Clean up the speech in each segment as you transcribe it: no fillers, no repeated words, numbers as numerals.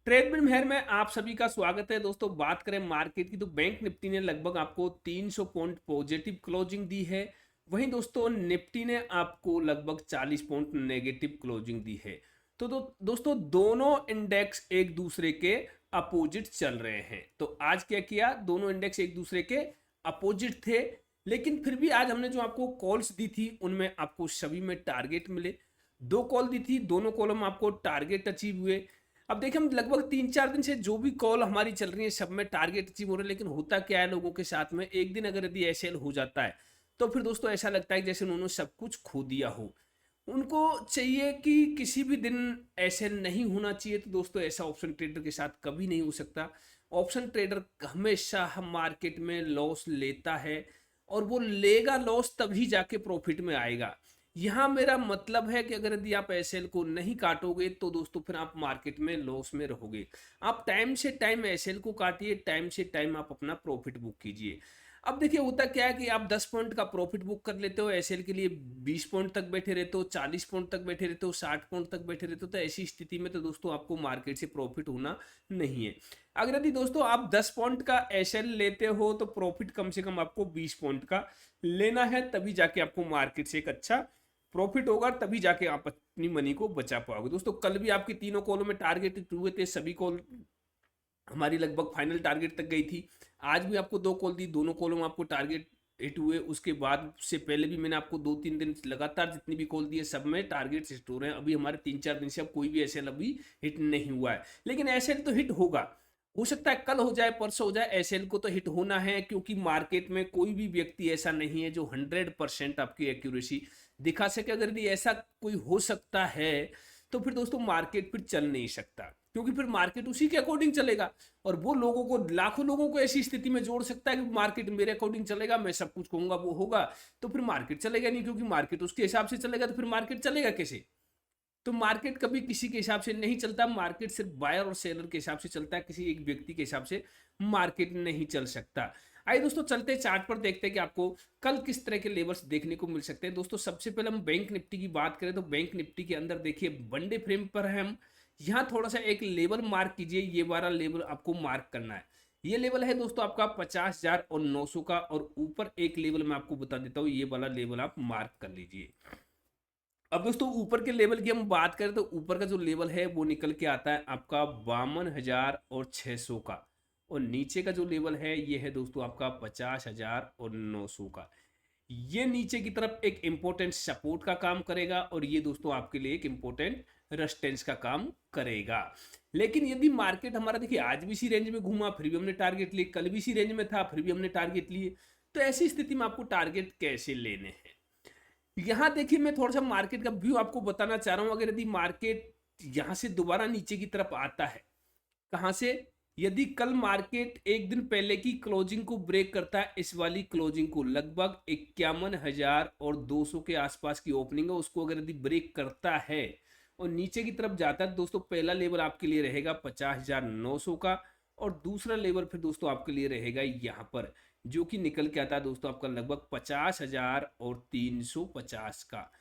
Treadmill मेहर में आप सभी का स्वागत है दोस्तों। बात करें मार्केट की तो बैंक निफ्टी ने लगभग आपको 300 पॉइंट पॉजिटिव क्लोजिंग दी है। वहीं दोस्तों निफ्टी ने आपको लगभग 40 पॉइंट नेगेटिव क्लोजिंग दी है। दोस्तों दोनों इंडेक्स एक दूसरे के अपोजिट चल रहे हैं। तो आज क्या किया, दोनों इंडेक्स एक दूसरे के अपोजिट थे, लेकिन फिर भी आज हमने जो आपको कॉल्स दी थी उनमें आपको सभी में टारगेट मिले। दो कॉल दी थी, दोनों कॉलों में आपको टारगेट अचीव हुए। अब देखिए हम लगभग 3-4 दिन से जो भी कॉल हमारी चल रही है सब में टारगेट अचीव हो रहे हैं, लेकिन होता क्या है लोगों के साथ में, एक दिन अगर यदि ऐसे हो जाता है तो फिर दोस्तों ऐसा लगता है जैसे उन्होंने सब कुछ खो दिया हो। उनको चाहिए कि किसी भी दिन ऐसे नहीं होना चाहिए। तो दोस्तों ऐसा ऑप्शन ट्रेडर के साथ कभी नहीं हो सकता। ऑप्शन ट्रेडर हमेशा हम मार्केट में लॉस लेता है और वो लेगा लॉस तभी जाके प्रॉफिट में आएगा। यहाँ मेरा मतलब है कि अगर यदि आप एसएल को नहीं काटोगे तो दोस्तों फिर आप मार्केट में लॉस में रहोगे। आप टाइम से टाइम एसएल को काटिए, टाइम से टाइम आप अपना प्रॉफिट बुक कीजिए। अब देखिए होता क्या है कि आप 10 पॉइंट का प्रॉफिट बुक कर लेते हो, एसएल के लिए 20 पॉइंट तक बैठे रहते हो, 40 पॉइंट तक बैठे रहते हो, 60 पॉइंट तक बैठे रहते हो। तो ऐसी स्थिति में तो दोस्तों आपको मार्केट से प्रॉफिट होना नहीं है। अगर यदि दोस्तों आप 10 पॉइंट का एसएल लेते हो तो प्रॉफिट कम से कम आपको 20 पॉइंट का लेना है, तभी जाके आपको मार्केट से एक अच्छा प्रॉफिट होगा, तभी जाके आप अपनी मनी को बचा पाओगे। दोस्तों कल भी आपकी तीनों कॉलों में टारगेट हुए थे, सभी कॉल हमारी लगभग फाइनल टारगेट तक गई थी। आज भी आपको दो कॉल दी, दोनों कॉलों में आपको टारगेट हिट हुए। उसके बाद से पहले भी मैंने आपको 2-3 दिन लगातार जितनी भी कॉल दी है सब में टारगेट हिट हो रहे हैं। अभी हमारे 3-4 दिन से अब कोई भी एसएल अभी हिट नहीं हुआ है, लेकिन एसएल तो हिट होगा। हो सकता है कल हो जाए, परसों हो जाए, एसएल को तो हिट होना है, क्योंकि मार्केट में कोई भी व्यक्ति ऐसा नहीं है जो 100% आपकी एक्यूरेसी दिखा सके। अगर यदि ऐसा कोई हो सकता है तो फिर दोस्तों मार्केट फिर चल नहीं सकता, क्योंकि फिर मार्केट उसी के अकॉर्डिंग चलेगा। और वो लोगों को, लाखों लोगों को ऐसी स्थिति में जोड़ सकता है कि मार्केट मेरे अकॉर्डिंग चलेगा, मैं सब कुछ कहूंगा वो होगा, तो फिर मार्केट चलेगा नहीं, क्योंकि मार्केट उसके हिसाब से चलेगा। तो फिर मार्केट चलेगा कैसे? तो मार्केट कभी किसी के हिसाब से नहीं चलता। मार्केट सिर्फ बायर और सेलर के हिसाब से चलता है, किसी एक व्यक्ति के हिसाब से मार्केट नहीं चल सकता। आइए दोस्तों चलते चार्ट पर, देखते हैं कि आपको कल किस तरह के लेवल्स देखने को मिल सकते हैं। दोस्तों सबसे पहले हम बैंक निफ्टी की बात करें तो बैंक निफ्टी के अंदर देखिए वनडे फ्रेम पर है हम। यहाँ थोड़ा सा एक लेवल मार्क कीजिए, ये वाला लेवल आपको मार्क करना है। ये लेवल है दोस्तों आपका 50,900 का, और ऊपर एक लेवल मैं आपको बता देता हूँ, ये वाला लेवल आप मार्क कर लीजिए। अब दोस्तों ऊपर के लेवल की हम बात करें तो ऊपर का जो लेवल है वो निकल के आता है आपका 52,600 का, और नीचे का जो लेवल है ये है दोस्तों आपका 50,900 का। ये नीचे की तरफ एक इंपॉर्टेंट सपोर्ट का काम करेगा, और ये दोस्तों आपके लिए एक इंपॉर्टेंट रेजिस्टेंस का काम करेगा। लेकिन यदि मार्केट हमारा देखिए आज भी इसी रेंज में घूमा, फिर भी हमने टारगेट लिए, कल भी इसी रेंज में था, फिर भी हमने टारगेट लिए, तो ऐसी स्थिति में आपको टारगेट कैसे लेने हैं? यहाँ देखिए मैं थोड़ा सा मार्केट का व्यू आपको बताना चाह रहा हूं। अगर यदि मार्केट यहां से दोबारा नीचे की तरफ आता है, कहां से, यदि कल मार्केट एक दिन पहले की क्लोजिंग को ब्रेक करता है, इस वाली क्लोजिंग को लगभग 51,200 के आसपास की ओपनिंग है, उसको अगर यदि ब्रेक करता है और नीचे की तरफ जाता है, दोस्तों पहला लेवल आपके लिए रहेगा 50,900 का, और दूसरा लेवल फिर दोस्तों आपके लिए रहेगा यहाँ पर, जो कि निकल के आता है दोस्तों आपका लगभग 50,350 का।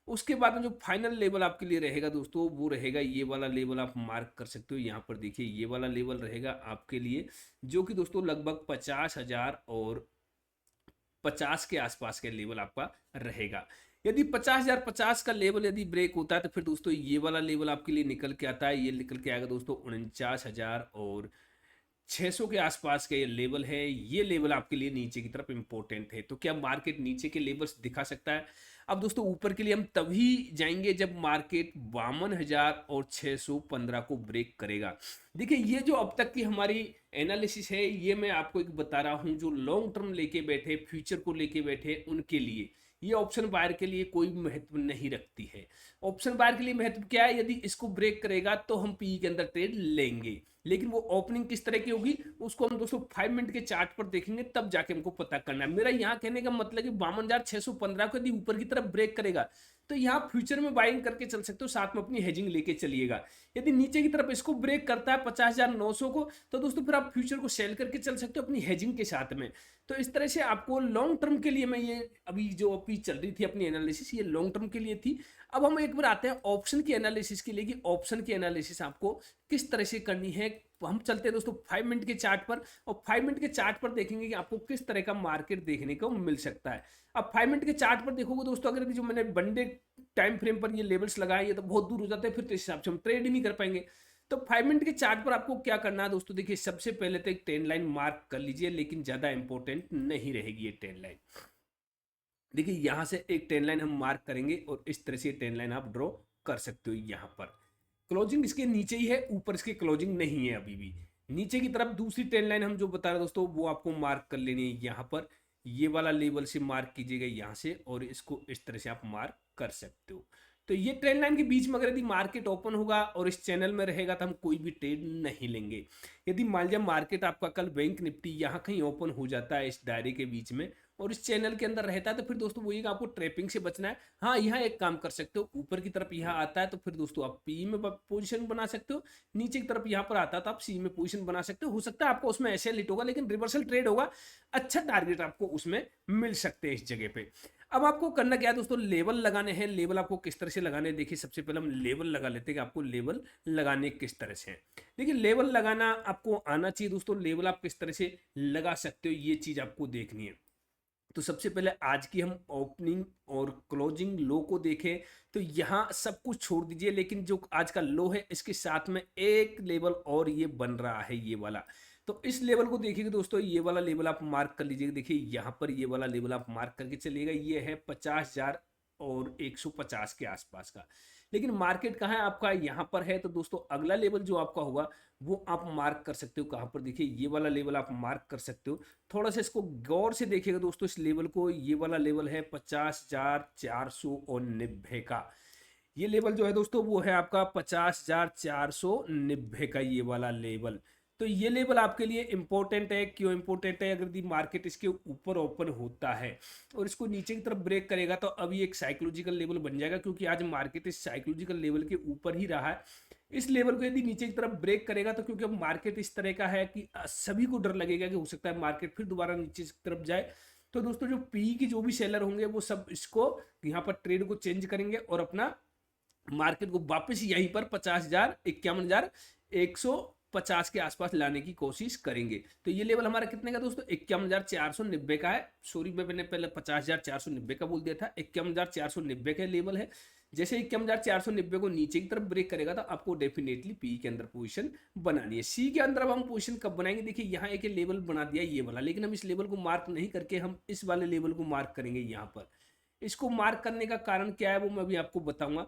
उसके बाद में जो फाइनल लेवल आपके लिए रहेगा दोस्तों वो रहेगा ये वाला लेवल, आप मार्क कर सकते हो यहाँ पर। देखिए ये वाला लेवल रहेगा आपके लिए, जो कि दोस्तों लगभग 50,050 के आसपास का लेवल आपका रहेगा। यदि 50,050 का लेवल यदि ब्रेक होता है तो फिर दोस्तों ये वाला लेवल आपके लिए निकल के आता है, ये निकल के आएगा दोस्तों 49,600 के आसपास का ये लेवल है। ये लेवल आपके लिए नीचे की तरफ इंपॉर्टेंट है। तो क्या मार्केट नीचे के लेवल्स दिखा सकता है? अब दोस्तों ऊपर के लिए हम तभी जाएंगे जब मार्केट 52,615 को ब्रेक करेगा। देखिए ये जो अब तक की हमारी एनालिसिस है, ये मैं आपको एक बता रहा हूं, जो लॉन्ग टर्म लेके बैठे, फ्यूचर को लेके बैठे, उनके लिए ये ऑप्शन बायर के लिए कोई महत्व नहीं रखती है। ऑप्शन बायर के लिए महत्व क्या है? यदि इसको ब्रेक करेगा तो हम पी के अंदर ट्रेड लेंगे, लेकिन वो ओपनिंग किस तरह की होगी उसको हम दोस्तों 5 मिनट के चार्ट पर देखेंगे, तब जाके हमको पता करना है। मेरा यहाँ कहने का मतलब कि 52,615 को यदि ऊपर की तरफ ब्रेक करेगा तो यहाँ फ्यूचर में बाइंग करके चल सकते हो, साथ में अपनी हेजिंग लेके चलिएगा। यदि नीचे की तरफ इसको ब्रेक करता है 50,900 को, तो दोस्तों फिर आप फ्यूचर को सेल करके चल सकते हो अपनी हेजिंग के साथ में। तो इस तरह से आपको लॉन्ग टर्म के लिए, मैं ये अभी जो अभी चल रही थी अपनी एनालिसिस, ये लॉन्ग टर्म के लिए थी। अब हम एक बार आते हैं ऑप्शन की एनालिसिस के लिए कि ऑप्शन की एनालिसिस आपको किस तरह से करनी है। हम चलते हैं दोस्तों 5 मिनट के चार्ट पर, और 5 मिनट के चार्ट पर देखेंगे कि आपको किस तरह का मार्केट देखने को मिल सकता है। अब 5 मिनट के चार्ट पर देखोगे दोस्तों, अगर जो मैंने वनडे टाइम फ्रेम पर ये लेवल्स लगाए, ये तो बहुत दूर हो जाते हैं, फिर तो इस हिसाब से हम ट्रेड ही नहीं कर पाएंगे। तो 5 मिनट के चार्ट पर आपको क्या करना है दोस्तों, देखिए सबसे पहले तो एक ट्रेंड लाइन मार्क कर लीजिए, लेकिन ज्यादा इंपॉर्टेंट नहीं रहेगी ये ट्रेंड लाइन। देखिए यहां से एक ट्रेंड लाइन हम मार्क करेंगे और इस तरह से ट्रेंड लाइन आप ड्रॉ कर सकते हो। यहां पर क्लोजिंग इसके नीचे ही है, ऊपर इसके क्लोजिंग नहीं है अभी भी। नीचे की तरफ दूसरी ट्रेंड लाइन हम जो बता रहे दोस्तों, वो आपको मार्क कर लेनी है यहां पर। ये वाला लेवल से मार्क कीजिएगा यहां से, और इसको इस तरह से आप मार्क कर सकते हो। तो ये ट्रेंड लाइन के बीच में अगर यदि मार्केट ओपन होगा और इस चैनल में रहेगा तो हम कोई भी ट्रेड नहीं लेंगे। यदि मान लिया मार्केट आपका कल बैंक निफ्टी यहाँ कहीं ओपन हो जाता है इस दायरे के बीच में और इस चैनल के अंदर रहता है, तो फिर दोस्तों वही आपको ट्रैपिंग से बचना है। हाँ, यहाँ एक काम कर सकते हो, ऊपर की तरफ यहाँ आता है तो फिर दोस्तों आप पी में पोजीशन बना सकते हो, नीचे की तरफ यहाँ पर आता है तो आप सी में पोजीशन बना सकते हो सकता है आपको उसमें ऐसे लिट होगा, लेकिन रिवर्सल ट्रेड होगा, अच्छा टारगेट आपको उसमें मिल सकते हैं इस जगह पे। अब आपको करना क्या है दोस्तों, लेवल लगाने हैं। लेवल आपको किस तरह से लगाने हैं, देखिए सबसे पहले हम लेवल लगा लेते हैं कि आपको लेवल लगाने किस तरह से हैं। देखिए लेवल लगाना आपको आना चाहिए दोस्तों, लेवल आप किस तरह से लगा सकते हो ये चीज आपको देखनी है। तो सबसे पहले आज की हम ओपनिंग और क्लोजिंग लो को देखें तो यहाँ सब कुछ छोड़ दीजिए, लेकिन जो आज का लो है इसके साथ में एक लेवल और ये बन रहा है ये वाला। तो इस लेवल को देखिएगा दोस्तों, ये वाला लेवल आप मार्क कर लीजिएगा। देखिए यहाँ पर ये वाला लेवल आप मार्क करके चलिएगा, ये है 50,000 और 150 के आसपास का। लेकिन मार्केट कहाँ है आपका, यहाँ पर है। तो दोस्तों अगला लेवल जो आपका होगा वो आप मार्क कर सकते हो कहाँ पर, देखिए ये वाला लेवल आप मार्क कर सकते हो। थोड़ा सा इसको गौर से देखिएगा दोस्तों इस लेवल को, ये वाला लेवल है 50,490 का। ये लेवल जो है दोस्तों वो है आपका 50,490 का ये वाला लेवल। तो ये लेवल आपके लिए इंपॉर्टेंट है। क्यों इंपॉर्टेंट है, अगर मार्केट इसके ऊपर ओपन होता है और इसको नीचे की तरफ ब्रेक करेगा तो अभी एक साइकोलॉजिकल लेवल बन जाएगा, क्योंकि आज मार्केट इस साइकोलॉजिकल लेवल के ऊपर ही रहा है। इस लेवल को यदि नीचे की तरफ ब्रेक करेगा तो क्योंकि अब मार्केट इस तरह का है कि सभी को डर लगेगा कि हो सकता है मार्केट फिर दोबारा नीचे की तरफ जाए। तो दोस्तों जो पी की जो भी सेलर होंगे वो सब इसको यहाँ पर ट्रेड को चेंज करेंगे और अपना मार्केट को वापस यहीं पर 50,000 51,150 के आसपास लाने की कोशिश करेंगे। तो ये लेवल हमारा कितने का दोस्तों, 51,490 का है। सॉरी मैंने पहले 50,490 का बोल दिया था, 51,490 का लेवल है। जैसे 51,490 को नीचे की तरफ ब्रेक करेगा तो आपको डेफिनेटली पी के अंदर पोजीशन बनानी है। सी के अंदर अब हम पोजीशन कब बनाएंगे, देखिए यहाँ एक लेवल बना दिया ये वाला, लेकिन हम इस लेवल को मार्क नहीं करके हम इस वाले लेवल को मार्क करेंगे यहाँ पर। इसको मार्क करने का कारण क्या है वो मैं अभी आपको बताऊंगा।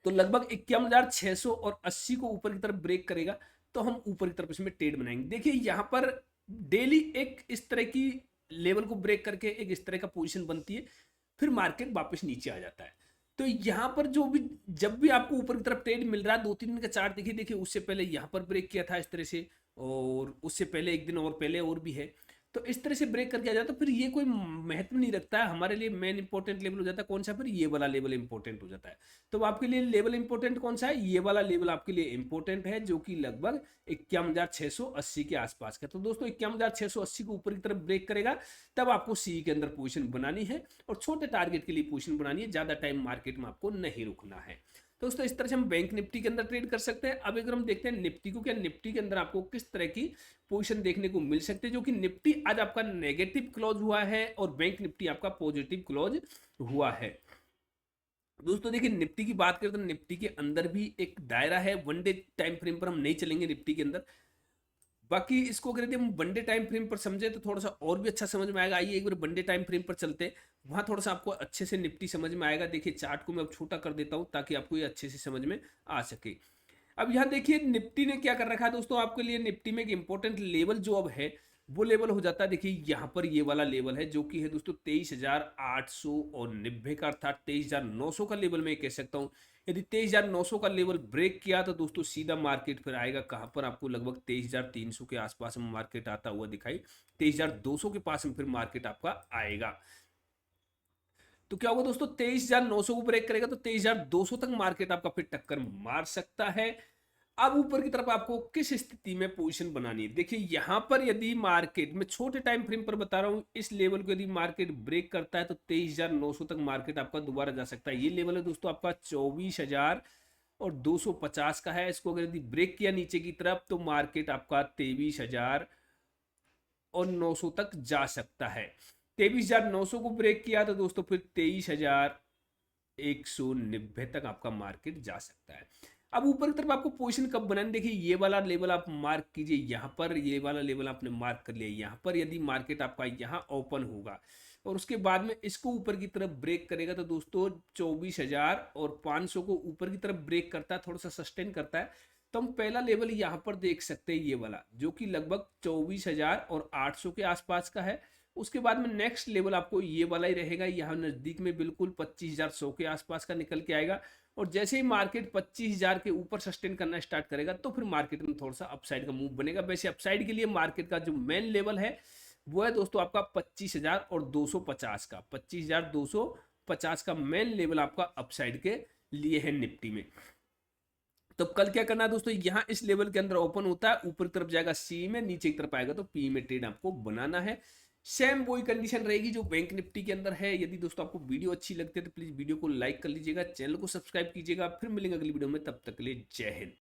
तो लगभग 51,600 और 80 को ऊपर की तरफ ब्रेक करेगा तो हम ऊपर की तरफ इसमें ट्रेड बनाएंगे। देखिए यहाँ पर डेली एक इस तरह की लेवल को ब्रेक करके एक इस तरह का पोजीशन बनती है, फिर मार्केट वापस नीचे आ जाता है। तो यहाँ पर जो भी जब भी आपको ऊपर की तरफ ट्रेड मिल रहा है, 2-3 दिन का चार्ट देखिए उससे पहले यहाँ पर ब्रेक किया था इस तरह से, और उससे पहले एक दिन और पहले और भी है। तो इस तरह से ब्रेक करके आ जाता है, फिर ये कोई महत्व नहीं रखता है हमारे लिए। मेन इंपॉर्टेंट लेवल हो जाता है कौन सा, फिर ये वाला लेवल इंपॉर्टेंट हो जाता है। तो आपके लिए लेवल इंपॉर्टेंट कौन सा है, ये वाला लेवल आपके लिए इंपॉर्टेंट है, जो कि लगभग 51,680 के आसपास का। तो दोस्तों 51,680 को ऊपर की तरफ ब्रेक करेगा तब आपको सी के अंदर पोजीशन बनानी है, और छोटे टारगेट के लिए पोजीशन बनानी है, ज्यादा टाइम मार्केट में आपको नहीं रुकना है। तो दोस्तों इस तरह से हम बैंक निफ्टी के अंदर ट्रेड कर सकते हैं। अब अगर हम देखते हैं निफ्टी को, क्या निफ्टी के अंदर आपको किस तरह की पोजीशन देखने को मिल सकती है, जो कि निफ्टी आज आपका नेगेटिव क्लोज हुआ है और बैंक निफ्टी आपका पॉजिटिव क्लोज हुआ है। दोस्तों देखिए निफ्टी की बात करें तो निफ्टी के अंदर भी एक दायरा है, वनडे टाइम फ्रेम पर हम नहीं चलेंगे निफ्टी के अंदर। बाकी इसको अगर हम वनडे टाइम फ्रेम पर समझे तो थोड़ा सा और भी अच्छा समझ में आएगा। आइए एक बार वनडे टाइम फ्रेम पर चलते हैं, वहां थोड़ा सा आपको अच्छे से निफ्टी समझ में आएगा। देखिए चार्ट को मैं अब छोटा कर देता हूं ताकि आपको ये अच्छे से समझ में आ सके। अब यहाँ देखिए निफ्टी ने क्या कर रखा है दोस्तों, आपके लिए निफ्टी में एक इंपॉर्टेंट लेवल जो अब है वो लेवल हो जाता है। देखिए यहाँ पर ये वाला लेवल है जो कि है दोस्तों 23,890 का, अर्थात 23,900 का लेवल मैं कह सकता हूँ। यदि 23,900 का लेवल ब्रेक किया तो दोस्तों सीधा मार्केट फिर आएगा कहां पर, आपको लगभग 23,300 के आसपास में मार्केट आता हुआ दिखाई, 23,200 के पास में फिर मार्केट आपका आएगा। तो क्या होगा दोस्तों, 23,900 को ब्रेक करेगा तो 23,200 तक मार्केट आपका फिर टक्कर मार सकता है। अब ऊपर की तरफ आपको किस स्थिति में पोजीशन बनानी है, देखिए यहाँ पर यदि मार्केट में छोटे टाइम फ्रेम पर बता रहा हूँ, इस लेवल को यदि मार्केट ब्रेक करता है तो 23,900 तक मार्केट आपका दोबारा जा सकता है। ये लेवल है दोस्तों आपका 24,250 का है। इसको अगर यदि ब्रेक किया नीचे की तरफ तो मार्केट आपका 23,900 तक जा सकता है। 23,900 को ब्रेक किया तो दोस्तों फिर 23,190 तक आपका मार्केट जा सकता है। अब ऊपर की तरफ आपको पोजीशन कब बनानी, देखिए ये वाला लेवल आप मार्क कीजिए यहाँ पर, ये वाला लेवल आपने मार्क कर लिया यहाँ पर। यदि मार्केट आपका यहाँ ओपन होगा और उसके बाद में इसको ऊपर की तरफ ब्रेक करेगा तो दोस्तों 24,500 को ऊपर की तरफ ब्रेक करता है, थोड़ा सा सस्टेन करता है, तो हम पहला लेवल यहाँ पर देख सकते हैं ये वाला, जो कि लगभग 24,800 के आसपास का है। उसके बाद में नेक्स्ट लेवल आपको ये वाला ही रहेगा, यहाँ नजदीक में बिल्कुल 25,100 के आसपास का निकल के आएगा। और जैसे ही मार्केट 25,000 के ऊपर सस्टेन करना स्टार्ट करेगा तो फिर मार्केट में थोड़ा सा अपसाइड का मूव बनेगा। वैसे अपसाइड के लिए मार्केट का जो मेन लेवल है वो है दोस्तों आपका 25,250 का, 25,250 का मेन लेवल आपका अपसाइड के लिए है निफ्टी में। तो कल क्या करना है दोस्तों, यहाँ इस लेवल के अंदर ओपन होता है, ऊपर की तरफ जाएगा सी में, नीचे की तरफ आएगा तो पी में ट्रेड आपको बनाना है। सेम वही कंडीशन रहेगी जो बैंक निफ्टी के अंदर है। यदि दोस्तों आपको वीडियो अच्छी लगती है तो प्लीज वीडियो को लाइक कर लीजिएगा, चैनल को सब्सक्राइब कीजिएगा। फिर मिलेंगे अगली वीडियो में, तब तक के लिए जय हिंद।